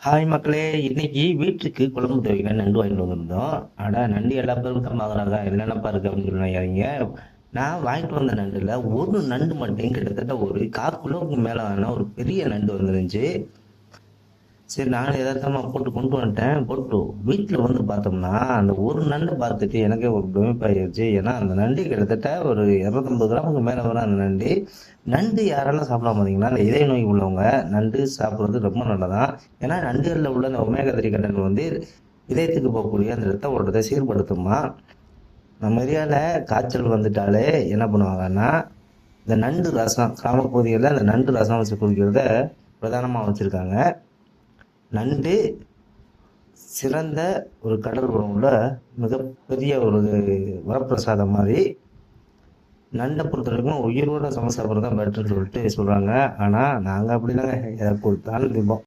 Hi மக்களே, இன்னைக்கு வீட்டுக்கு குழம்பு துவைக்க நண்டு வாங்கிட்டு வந்திருந்தோம். நண்டு எல்லா பேரும் தான் வாங்குறாங்க, என்னென்னப்பா இருக்கு அப்படின்னு சொல்லி நினைக்காதீங்க. நான் வாங்கிட்டு வந்த நண்டுல ஒரு நண்டு மட்டும் கிட்டத்தட்ட ஒரு 1/4 கிலோவுக்கு மேலான ஒரு பெரிய நண்டு வந்துருந்துச்சு. சரி, நானும் எதார்த்தமா போட்டு கொண்டு வந்துட்டேன். போட்டு வீட்டில் வந்து பார்த்தோம்னா அந்த ஒரு நண்டு பார்த்துட்டு எனக்கே ஒரு பிரமிப்பாயிருச்சு. ஏன்னா அந்த நண்டு கிட்டத்தட்ட ஒரு 250 கிராமுக்கு மேலே வரும். அந்த நண்டு நண்டு யாரெல்லாம் சாப்பிடாம பார்த்தீங்கன்னா, அந்த இதய நோய் உள்ளவங்க நண்டு சாப்பிட்றது ரொம்ப நல்லதான். ஏன்னா நண்டுகளில் உள்ள அந்த ஒமேகா 3 கண்டென்ட் வந்து இதயத்துக்கு போகக்கூடிய அந்த ரத்த ஓட்டத்தை சீர்படுத்துமா. நம்ம ஏரியாவில் காய்ச்சல் வந்துட்டாலே என்ன பண்ணுவாங்கன்னா, இந்த நண்டு ரசம் கிராமப்பகுதிகளில் அந்த நண்டு ரசம் வச்சு குடிக்கிறத பிரதானமாக வச்சுருக்காங்க. நண்டு சிறந்த ஒரு கடல் உணவுல மிகப்பெரிய ஒரு வரப்பிரசாதம் மாதிரி. நண்டை பொறுத்த வரைக்கும் உயிரோட சமைச்சு சாப்பிட்றது தான் பெட்டர்னு சொல்லிட்டு சொல்கிறாங்க. ஆனால் நாங்கள் அப்படிதாங்க எதை கொடுத்தாலும் திம்போம்.